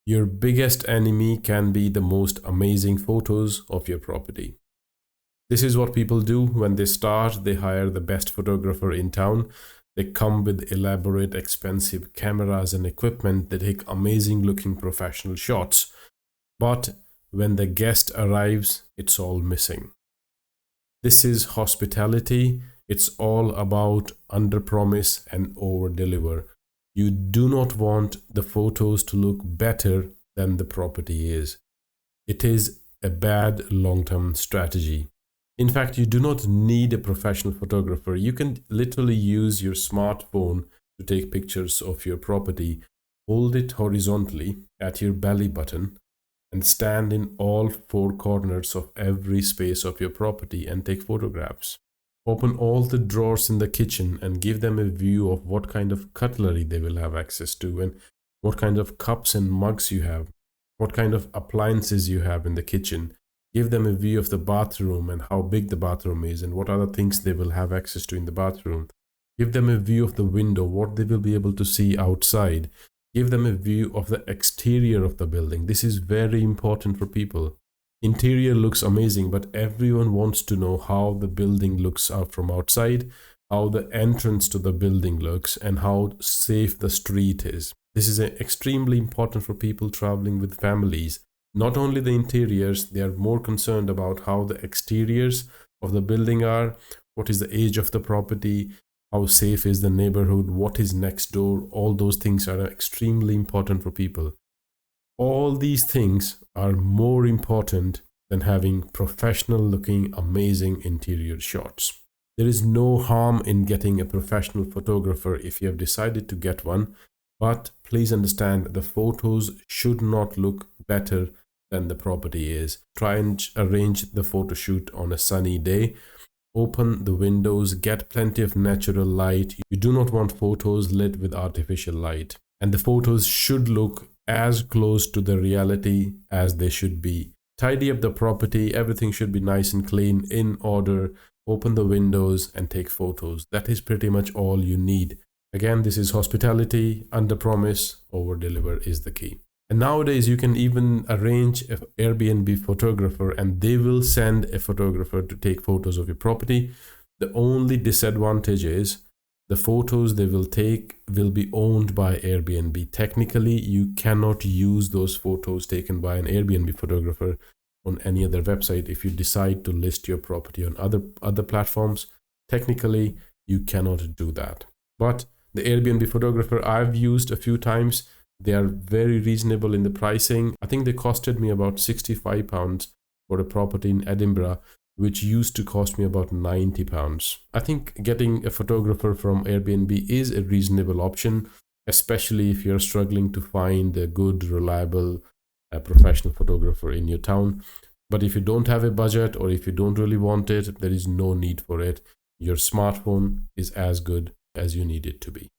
Your biggest enemy can be the most amazing photos of your property. This is what people do when they start. They hire the best photographer in town. They come with elaborate, expensive cameras and equipment. They take amazing looking professional shots. But when the guest arrives, it's all missing. This is hospitality. It's all about under-promise and over-deliver. You do not want the photos to look better than the property is. It is a bad long-term strategy. In fact, you do not need a professional photographer. You can literally use your smartphone to take pictures of your property, hold it horizontally at your belly button, and stand in all four corners of every space of your property and take photographs. Open all the drawers in the kitchen and give them a view of what kind of cutlery they will have access to and what kind of cups and mugs you have, what kind of appliances you have in the kitchen. Give them a view of the bathroom and how big the bathroom is and what other things they will have access to in the bathroom. Give them a view of the window, what they will be able to see outside. Give them a view of the exterior of the building. This is very important for people. Interior looks amazing, but everyone wants to know how the building looks out from outside, how the entrance to the building looks, and how safe the street is. This is extremely important for people traveling with families. Not only the interiors, they are more concerned about how the exteriors of the building are, what is the age of the property, how safe is the neighborhood, what is next door. All those things are extremely important for people. All these things are more important than having professional looking amazing interior shots. There is no harm in getting a professional photographer if you have decided to get one, but please understand the photos should not look better than the property is. Try and arrange the photo shoot on a sunny day. Open the windows, get plenty of natural light. You do not want photos lit with artificial light. And the photos should look as close to the reality as they should be. Tidy up the property, everything should be nice and clean, in order. Open the windows and take photos. That is pretty much all you need. Again, this is hospitality, under promise, over deliver is the key. And nowadays you can even arrange an Airbnb photographer and they will send a photographer to take photos of your property. The only disadvantage is the photos they will take will be owned by Airbnb. Technically, you cannot use those photos taken by an Airbnb photographer on any other website. If you decide to list your property on other platforms, technically, you cannot do that. But the Airbnb photographer I've used a few times, they are very reasonable in the pricing. I think they costed me about £65 for a property in Edinburgh, which used to cost me about £90. I think getting a photographer from Airbnb is a reasonable option, especially if you're struggling to find a good, reliable, professional photographer in your town. But if you don't have a budget or if you don't really want it, there is no need for it. Your smartphone is as good as you need it to be.